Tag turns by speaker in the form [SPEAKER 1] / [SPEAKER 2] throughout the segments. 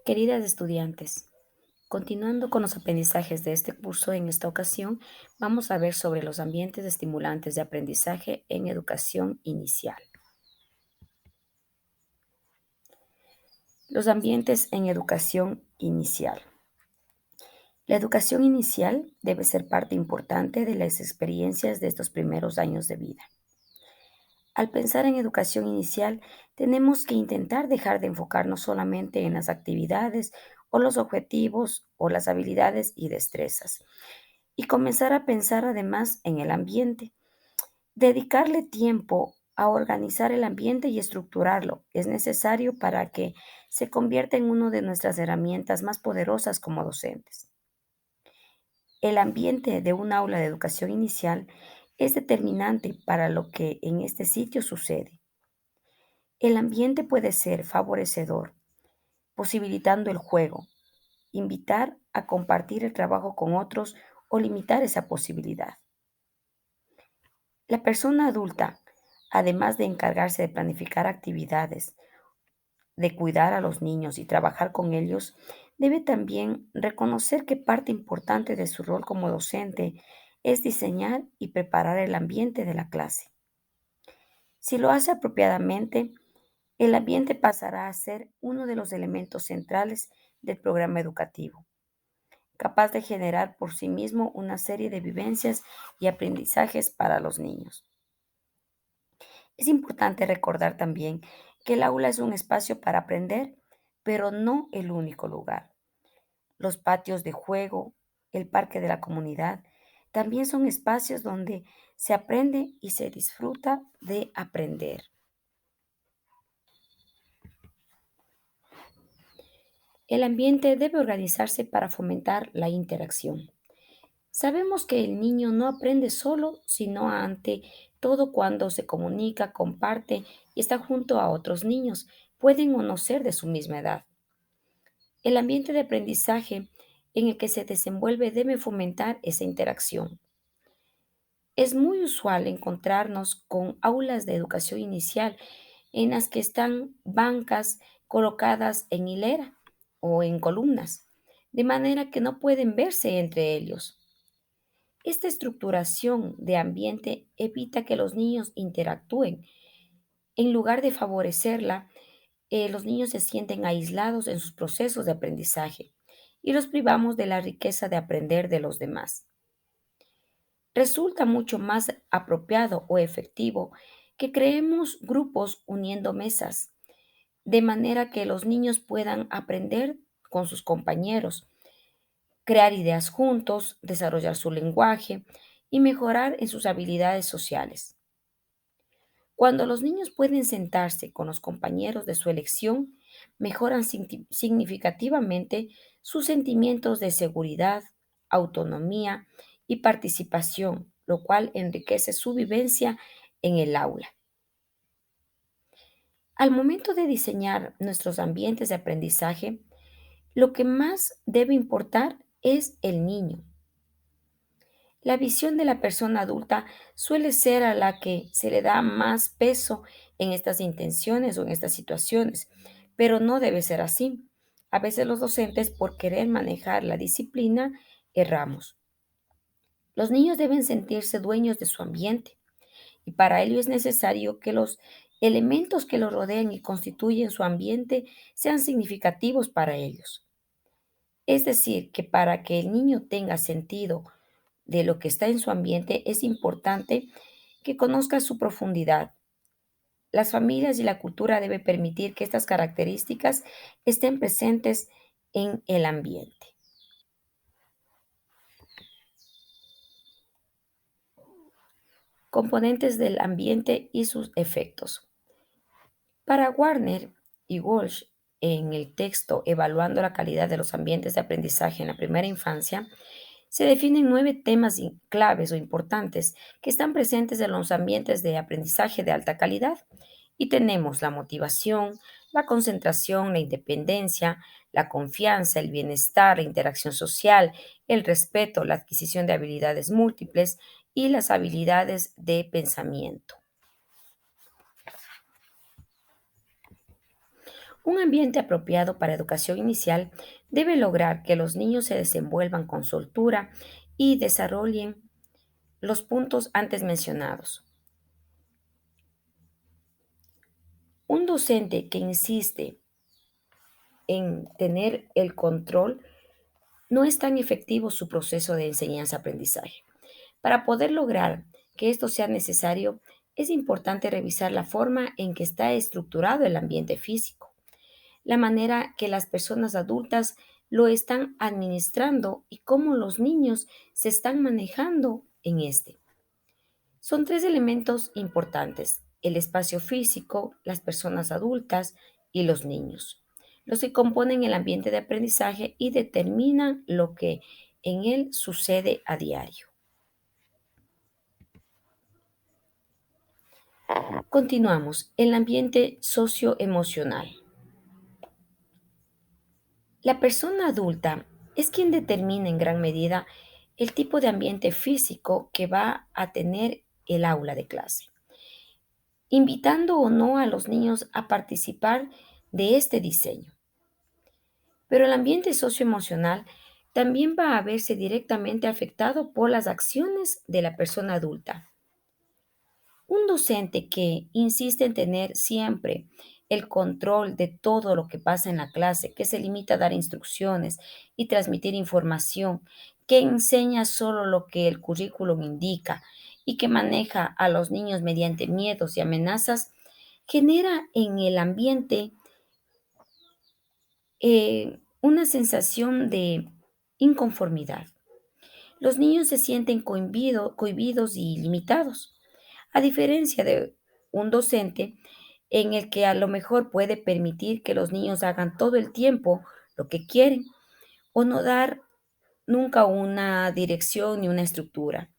[SPEAKER 1] Queridas estudiantes, continuando con los aprendizajes de este curso, en esta ocasión vamos a ver sobre los ambientes estimulantes de aprendizaje en educación inicial. Los ambientes en educación inicial. La educación inicial debe ser parte importante de las experiencias de estos primeros años de vida. Al pensar en educación inicial, tenemos que intentar dejar de enfocarnos solamente en las actividades o los objetivos o las habilidades y destrezas, y comenzar a pensar además en el ambiente. Dedicarle tiempo a organizar el ambiente y estructurarlo es necesario para que se convierta en una de nuestras herramientas más poderosas como docentes. El ambiente de un aula de educación inicial es determinante para lo que en este sitio sucede. El ambiente puede ser favorecedor, posibilitando el juego, invitar a compartir el trabajo con otros o limitar esa posibilidad. La persona adulta, además de encargarse de planificar actividades, de cuidar a los niños y trabajar con ellos, debe también reconocer que parte importante de su rol como docente es diseñar y preparar el ambiente de la clase. Si lo hace apropiadamente, el ambiente pasará a ser uno de los elementos centrales del programa educativo, capaz de generar por sí mismo una serie de vivencias y aprendizajes para los niños. Es importante recordar también que el aula es un espacio para aprender, pero no el único lugar. Los patios de juego, el parque de la comunidad, también son espacios donde se aprende y se disfruta de aprender. El ambiente debe organizarse para fomentar la interacción. Sabemos que el niño no aprende solo, sino ante todo cuando se comunica, comparte y está junto a otros niños, pueden o no ser de su misma edad. El ambiente de aprendizaje en el que se desenvuelve debe fomentar esa interacción. Es muy usual encontrarnos con aulas de educación inicial en las que están bancas colocadas en hilera o en columnas, de manera que no pueden verse entre ellos. Esta estructuración de ambiente evita que los niños interactúen. En lugar de favorecerla, los niños se sienten aislados en sus procesos de aprendizaje y los privamos de la riqueza de aprender de los demás. Resulta mucho más apropiado o efectivo que creemos grupos uniendo mesas, de manera que los niños puedan aprender con sus compañeros, crear ideas juntos, desarrollar su lenguaje y mejorar en sus habilidades sociales. Cuando los niños pueden sentarse con los compañeros de su elección, mejoran significativamente sus sentimientos de seguridad, autonomía y participación, lo cual enriquece su vivencia en el aula. Al momento de diseñar nuestros ambientes de aprendizaje, lo que más debe importar es el niño. La visión de la persona adulta suele ser a la que se le da más peso en estas intenciones o en estas situaciones, pero no debe ser así. A veces los docentes, por querer manejar la disciplina, erramos. Los niños deben sentirse dueños de su ambiente y para ello es necesario que los elementos que los rodean y constituyen su ambiente sean significativos para ellos. Es decir, que para que el niño tenga sentido de lo que está en su ambiente, es importante que conozca su profundidad. Las familias y la cultura deben permitir que estas características estén presentes en el ambiente. Componentes del ambiente y sus efectos. Para Warner y Walsh, en el texto Evaluando la calidad de los ambientes de aprendizaje en la primera infancia, se definen 9 temas claves o importantes que están presentes en los ambientes de aprendizaje de alta calidad. Y tenemos la motivación, la concentración, la independencia, la confianza, el bienestar, la interacción social, el respeto, la adquisición de habilidades múltiples y las habilidades de pensamiento. Un ambiente apropiado para educación inicial debe lograr que los niños se desenvuelvan con soltura y desarrollen los puntos antes mencionados. Un docente que insiste en tener el control no es tan efectivo su proceso de enseñanza-aprendizaje. Para poder lograr que esto sea necesario, es importante revisar la forma en que está estructurado el ambiente físico, la manera que las personas adultas lo están administrando y cómo los niños se están manejando en este. Son tres elementos importantes: el espacio físico, las personas adultas y los niños, los que componen el ambiente de aprendizaje y determinan lo que en él sucede a diario. Continuamos. El ambiente socioemocional. La persona adulta es quien determina en gran medida el tipo de ambiente físico que va a tener el aula de clase, invitando o no a los niños a participar de este diseño. Pero el ambiente socioemocional también va a verse directamente afectado por las acciones de la persona adulta. Un docente que insiste en tener siempre el control de todo lo que pasa en la clase, que se limita a dar instrucciones y transmitir información, que enseña solo lo que el currículum indica y que maneja a los niños mediante miedos y amenazas, genera en el ambiente una sensación de inconformidad. Los niños se sienten cohibidos y limitados, a diferencia de un docente en el que a lo mejor puede permitir que los niños hagan todo el tiempo lo que quieren o no dar nunca una dirección ni una estructura,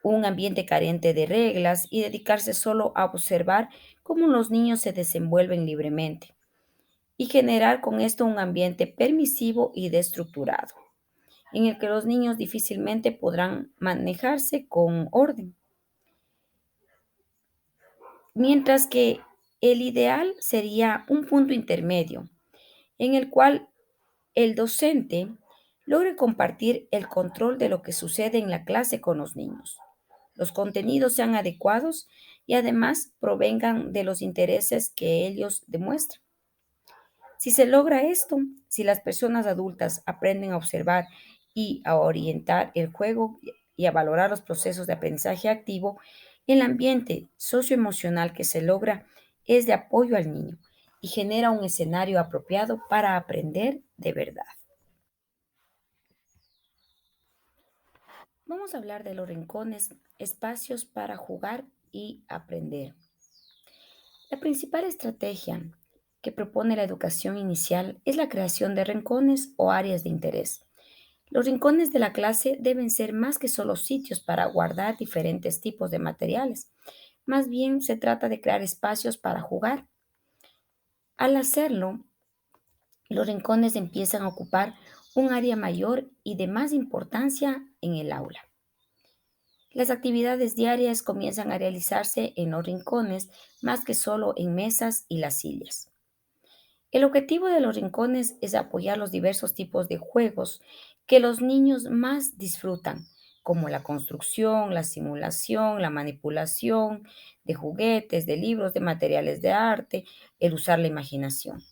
[SPEAKER 1] un ambiente carente de reglas y dedicarse solo a observar cómo los niños se desenvuelven libremente y generar con esto un ambiente permisivo y destructurado, en el que los niños difícilmente podrán manejarse con orden. Mientras que el ideal sería un punto intermedio, en el cual el docente logre compartir el control de lo que sucede en la clase con los niños. Los contenidos sean adecuados y además provengan de los intereses que ellos demuestran. Si se logra esto, si las personas adultas aprenden a observar y a orientar el juego y a valorar los procesos de aprendizaje activo, el ambiente socioemocional que se logra es de apoyo al niño y genera un escenario apropiado para aprender de verdad. Vamos a hablar de los rincones, espacios para jugar y aprender. La principal estrategia que propone la educación inicial es la creación de rincones o áreas de interés. Los rincones de la clase deben ser más que solo sitios para guardar diferentes tipos de materiales. Más bien se trata de crear espacios para jugar. Al hacerlo, los rincones empiezan a ocupar un área mayor y de más importancia en el aula. Las actividades diarias comienzan a realizarse en los rincones más que solo en mesas y las sillas. El objetivo de los rincones es apoyar los diversos tipos de juegos que los niños más disfrutan, como la construcción, la simulación, la manipulación de juguetes, de libros, de materiales de arte, el usar la imaginación.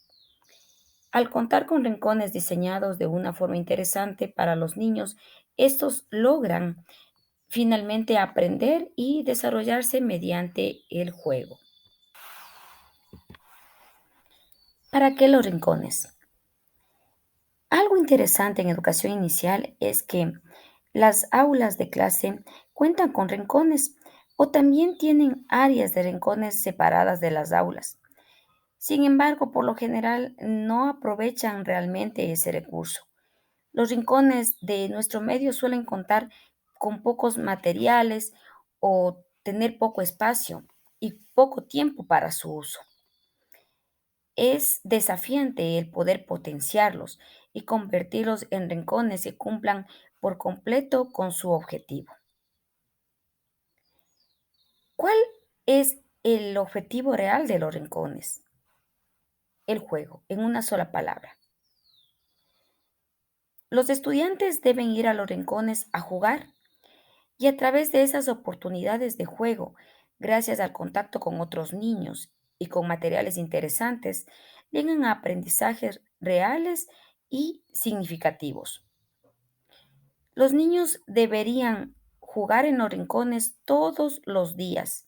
[SPEAKER 1] Al contar con rincones diseñados de una forma interesante para los niños, estos logran finalmente aprender y desarrollarse mediante el juego. ¿Para qué los rincones? Algo interesante en educación inicial es que las aulas de clase cuentan con rincones o también tienen áreas de rincones separadas de las aulas. Sin embargo, por lo general no aprovechan realmente ese recurso. Los rincones de nuestro medio suelen contar con pocos materiales o tener poco espacio y poco tiempo para su uso. Es desafiante el poder potenciarlos y convertirlos en rincones que cumplan por completo con su objetivo. ¿Cuál es el objetivo real de los rincones? el juego, en una sola palabra. Los estudiantes deben ir a los rincones a jugar y a través de esas oportunidades de juego, gracias al contacto con otros niños y con materiales interesantes, llegan a aprendizajes reales y significativos. Los niños deberían jugar en los rincones todos los días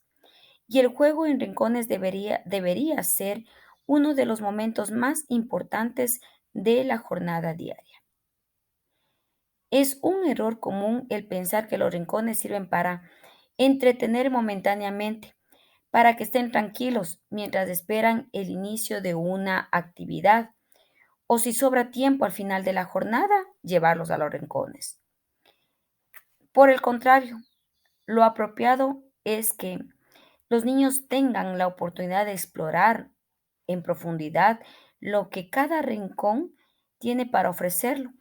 [SPEAKER 1] y el juego en rincones debería ser uno de los momentos más importantes de la jornada diaria. Es un error común el pensar que los rincones sirven para entretener momentáneamente, para que estén tranquilos mientras esperan el inicio de una actividad o si sobra tiempo al final de la jornada, llevarlos a los rincones. Por el contrario, lo apropiado es que los niños tengan la oportunidad de explorar en profundidad lo que cada rincón tiene para ofrecerlo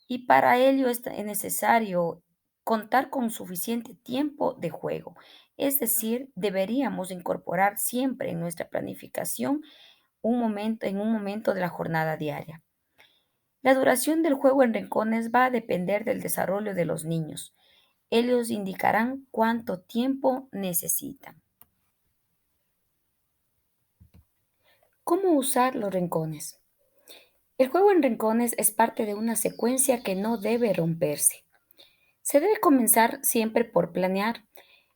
[SPEAKER 1] y para ello es necesario contar con suficiente tiempo de juego. Es decir, deberíamos incorporar siempre en nuestra planificación en un momento de la jornada diaria. La duración del juego en rincones va a depender del desarrollo de los niños. Ellos indicarán cuánto tiempo necesitan. ¿Cómo usar los rincones? El juego en rincones es parte de una secuencia que no debe romperse. Se debe comenzar siempre por planear.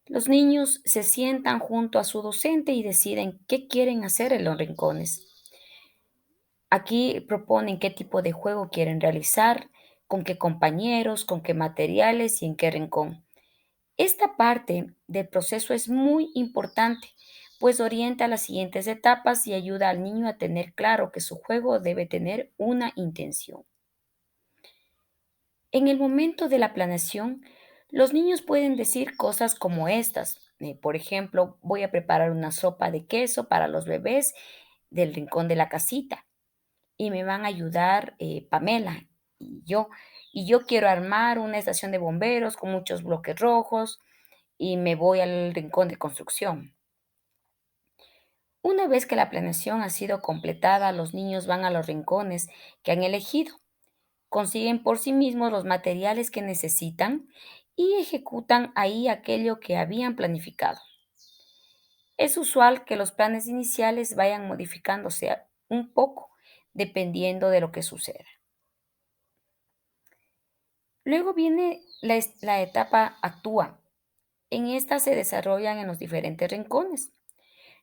[SPEAKER 1] Los niños se sientan junto a su docente y deciden qué quieren hacer en los rincones. Aquí proponen qué tipo de juego quieren realizar, con qué compañeros, con qué materiales y en qué rincón. Esta parte del proceso es muy importante, pues orienta las siguientes etapas y ayuda al niño a tener claro que su juego debe tener una intención. En el momento de la planeación, los niños pueden decir cosas como estas. Por ejemplo, voy a preparar una sopa de queso para los bebés del rincón de la casita y me van a ayudar Pamela y yo. Y yo quiero armar una estación de bomberos con muchos bloques rojos y me voy al rincón de construcción. Una vez que la planeación ha sido completada, los niños van a los rincones que han elegido, consiguen por sí mismos los materiales que necesitan y ejecutan ahí aquello que habían planificado. Es usual que los planes iniciales vayan modificándose un poco dependiendo de lo que suceda. Luego viene la etapa actúa. En esta se desarrollan en los diferentes rincones.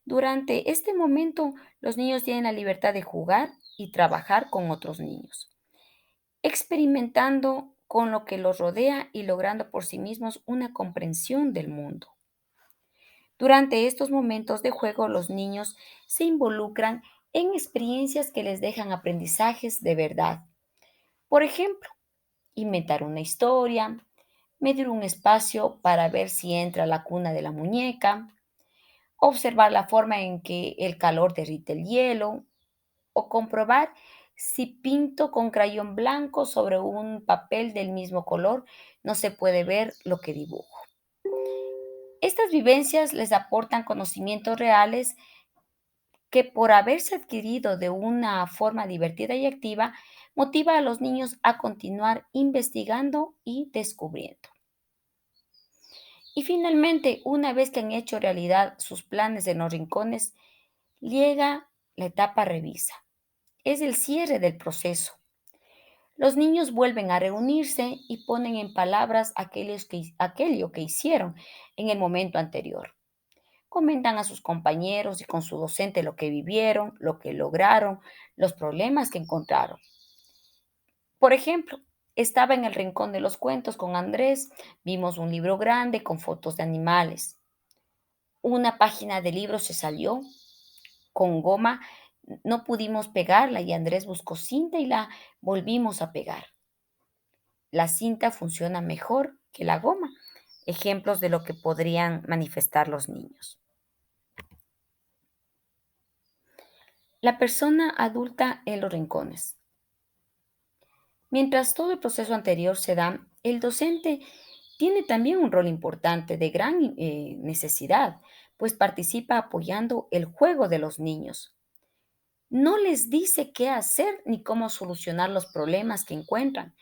[SPEAKER 1] Durante este momento, los niños tienen la libertad de jugar y trabajar con otros niños, experimentando con lo que los rodea y logrando por sí mismos una comprensión del mundo. Durante estos momentos de juego, los niños se involucran en experiencias que les dejan aprendizajes de verdad. Por ejemplo, inventar una historia, medir un espacio para ver si entra a la cuna de la muñeca, observar la forma en que el calor derrite el hielo o comprobar si pinto con crayón blanco sobre un papel del mismo color, no se puede ver lo que dibujo. Estas vivencias les aportan conocimientos reales que por haberse adquirido de una forma divertida y activa, motiva a los niños a continuar investigando y descubriendo. Y finalmente, una vez que han hecho realidad sus planes en los rincones, llega la etapa revisa. Es el cierre del proceso. Los niños vuelven a reunirse y ponen en palabras aquello que hicieron en el momento anterior. Comentan a sus compañeros y con su docente lo que vivieron, lo que lograron, los problemas que encontraron. Por ejemplo, estaba en el rincón de los cuentos con Andrés, vimos un libro grande con fotos de animales. Una página del libro se salió con goma, no pudimos pegarla y Andrés buscó cinta y la volvimos a pegar. La cinta funciona mejor que la goma. Ejemplos de lo que podrían manifestar los niños. La persona adulta en los rincones. Mientras todo el proceso anterior se da, el docente tiene también un rol importante de gran necesidad, pues participa apoyando el juego de los niños. No les dice qué hacer ni cómo solucionar los problemas que encuentran,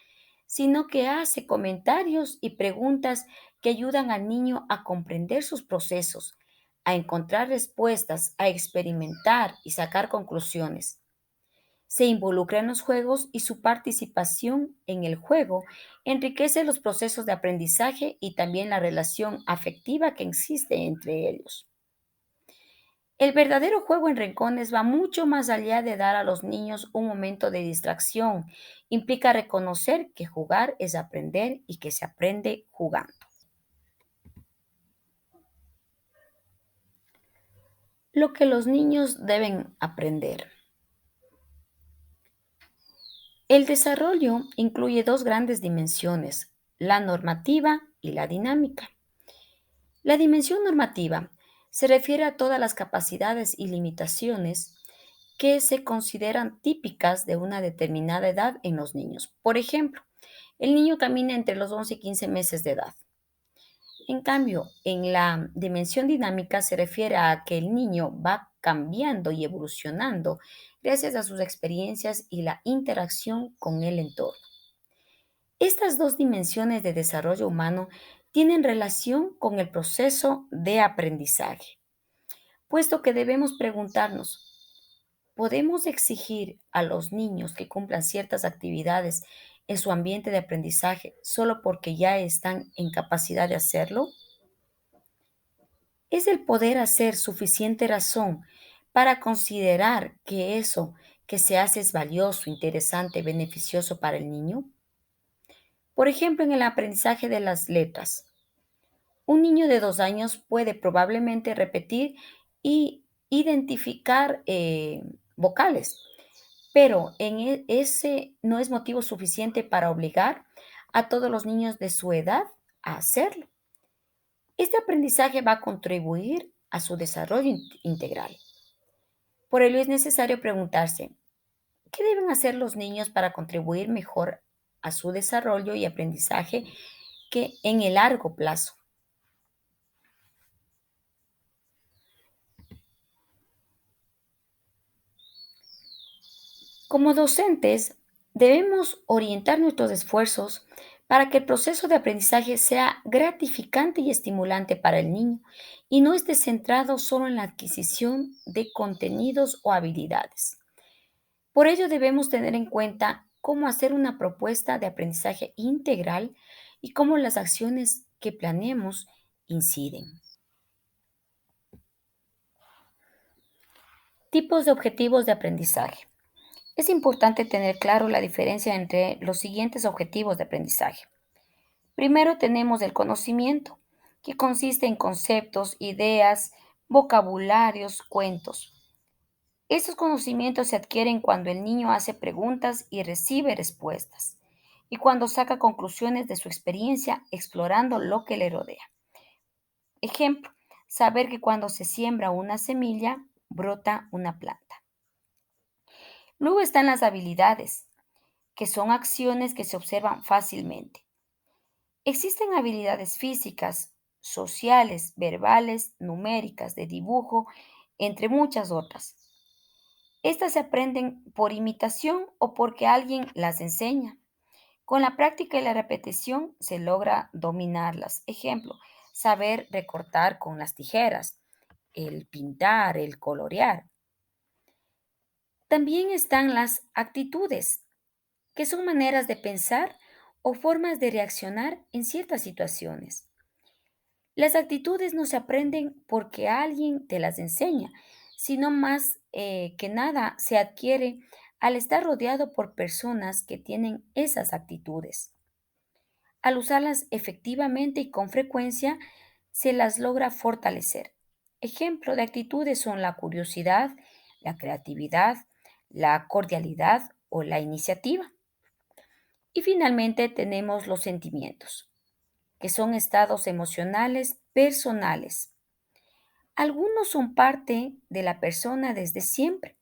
[SPEAKER 1] sino que hace comentarios y preguntas que ayudan al niño a comprender sus procesos, a encontrar respuestas, a experimentar y sacar conclusiones. Se involucra en los juegos y su participación en el juego enriquece los procesos de aprendizaje y también la relación afectiva que existe entre ellos. El verdadero juego en rincones va mucho más allá de dar a los niños un momento de distracción. Implica reconocer que jugar es aprender y que se aprende jugando. Lo que los niños deben aprender. El desarrollo incluye dos grandes dimensiones, la normativa y la dinámica. La dimensión normativa se refiere a todas las capacidades y limitaciones que se consideran típicas de una determinada edad en los niños. Por ejemplo, el niño camina entre los 11 y 15 meses de edad. En cambio, en la dimensión dinámica se refiere a que el niño va cambiando y evolucionando gracias a sus experiencias y la interacción con el entorno. Estas dos dimensiones de desarrollo humano tienen relación con el proceso de aprendizaje, puesto que debemos preguntarnos, ¿podemos exigir a los niños que cumplan ciertas actividades en su ambiente de aprendizaje solo porque ya están en capacidad de hacerlo? ¿Es el poder hacer suficiente razón para considerar que eso que se hace es valioso, interesante, beneficioso para el niño? Por ejemplo, en el aprendizaje de las letras. Un niño de 2 años puede probablemente repetir y identificar vocales, pero ese no es motivo suficiente para obligar a todos los niños de su edad a hacerlo. Este aprendizaje va a contribuir a su desarrollo integral. Por ello es necesario preguntarse, ¿qué deben hacer los niños para contribuir mejor a su desarrollo y aprendizaje que en el largo plazo? Como docentes, debemos orientar nuestros esfuerzos para que el proceso de aprendizaje sea gratificante y estimulante para el niño y no esté centrado solo en la adquisición de contenidos o habilidades. Por ello, debemos tener en cuenta cómo hacer una propuesta de aprendizaje integral y cómo las acciones que planeemos inciden. Tipos de objetivos de aprendizaje. Es importante tener claro la diferencia entre los siguientes objetivos de aprendizaje. Primero tenemos el conocimiento, que consiste en conceptos, ideas, vocabularios, cuentos. Estos conocimientos se adquieren cuando el niño hace preguntas y recibe respuestas, y cuando saca conclusiones de su experiencia explorando lo que le rodea. Ejemplo, saber que cuando se siembra una semilla, brota una planta. Luego están las habilidades, que son acciones que se observan fácilmente. Existen habilidades físicas, sociales, verbales, numéricas, de dibujo, entre muchas otras. Estas se aprenden por imitación o porque alguien las enseña. Con la práctica y la repetición se logra dominarlas. Ejemplo, saber recortar con las tijeras, el pintar, el colorear. También están las actitudes, que son maneras de pensar o formas de reaccionar en ciertas situaciones. Las actitudes no se aprenden porque alguien te las enseña, sino más que nada se adquiere al estar rodeado por personas que tienen esas actitudes. Al usarlas efectivamente y con frecuencia, se las logra fortalecer. Ejemplo de actitudes son la curiosidad, la creatividad, la cordialidad o la iniciativa. Y finalmente tenemos los sentimientos, que son estados emocionales personales. Algunos son parte de la persona desde siempre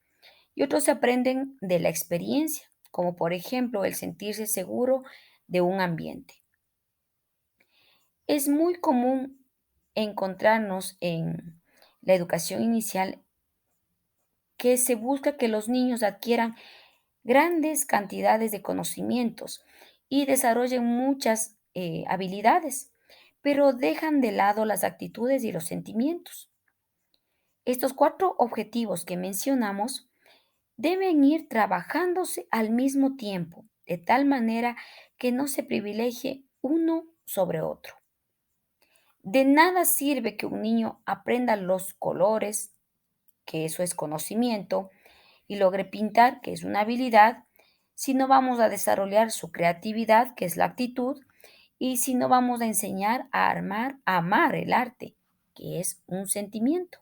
[SPEAKER 1] y otros se aprenden de la experiencia, como por ejemplo el sentirse seguro de un ambiente. Es muy común encontrarnos en la educación inicial que se busca que los niños adquieran grandes cantidades de conocimientos y desarrollen muchas habilidades, pero dejan de lado las actitudes y los sentimientos. Estos cuatro objetivos que mencionamos deben ir trabajándose al mismo tiempo, de tal manera que no se privilegie uno sobre otro. De nada sirve que un niño aprenda los colores, que eso es conocimiento, y logre pintar, que es una habilidad, si no vamos a desarrollar su creatividad, que es la actitud, y si no vamos a enseñar a armar, a amar el arte, que es un sentimiento.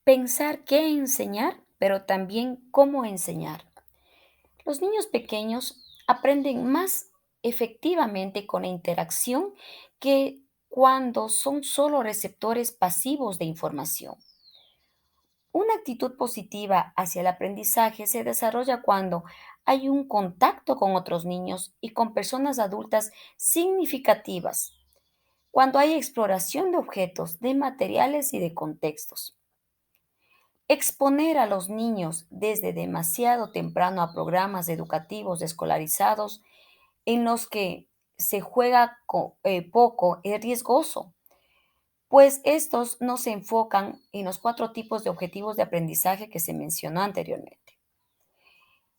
[SPEAKER 1] Pensar qué enseñar, pero también cómo enseñar. Los niños pequeños aprenden más efectivamente con la interacción que cuando son solo receptores pasivos de información. Una actitud positiva hacia el aprendizaje se desarrolla cuando hay un contacto con otros niños y con personas adultas significativas, cuando hay exploración de objetos, de materiales y de contextos. Exponer a los niños desde demasiado temprano a programas educativos escolarizados en los que se juega poco es riesgoso, pues estos no se enfocan en los cuatro tipos de objetivos de aprendizaje que se mencionó anteriormente.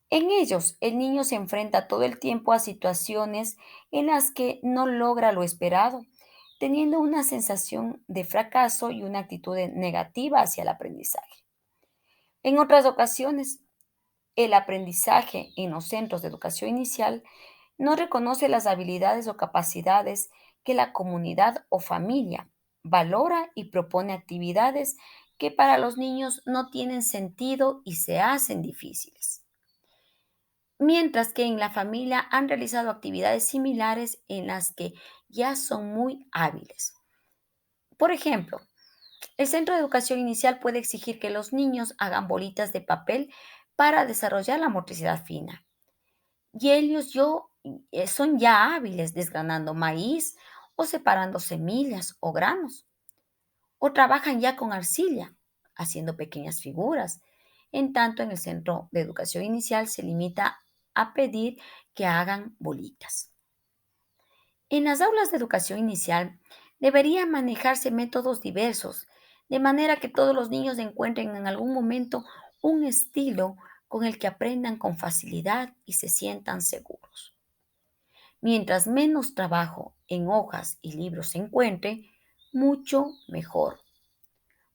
[SPEAKER 1] En ellos, el niño se enfrenta todo el tiempo a situaciones en las que no logra lo esperado, teniendo una sensación de fracaso y una actitud negativa hacia el aprendizaje. En otras ocasiones, el aprendizaje en los centros de educación inicial no reconoce las habilidades o capacidades que la comunidad o familia valora y propone actividades que para los niños no tienen sentido y se hacen difíciles. Mientras que en la familia han realizado actividades similares en las que ya son muy hábiles. Por ejemplo, el centro de educación inicial puede exigir que los niños hagan bolitas de papel para desarrollar la motricidad fina. Y ellos son ya hábiles desgranando maíz o separando semillas o granos. O trabajan ya con arcilla, haciendo pequeñas figuras. En tanto, en el centro de educación inicial se limita a pedir que hagan bolitas. En las aulas de educación inicial deberían manejarse métodos diversos, de manera que todos los niños encuentren en algún momento un estilo con el que aprendan con facilidad y se sientan seguros. Mientras menos trabajo en hojas y libros se encuentre, mucho mejor,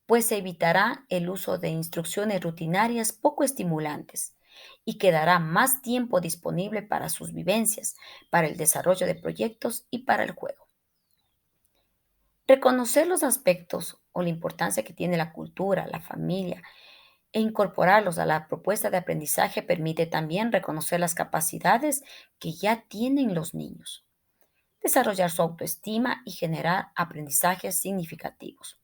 [SPEAKER 1] pues se evitará el uso de instrucciones rutinarias poco estimulantes y quedará más tiempo disponible para sus vivencias, para el desarrollo de proyectos y para el juego. Reconocer los aspectos o la importancia que tiene la cultura, la familia e incorporarlos a la propuesta de aprendizaje permite también reconocer las capacidades que ya tienen los niños, desarrollar su autoestima y generar aprendizajes significativos.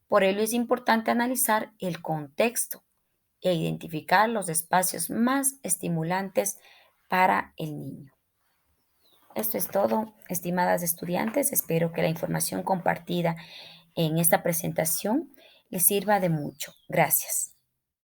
[SPEAKER 1] Por ello es importante analizar el contexto e identificar los espacios más estimulantes para el niño. Esto es todo, estimadas estudiantes. Espero que la información compartida en esta presentación les sirva de mucho. Gracias.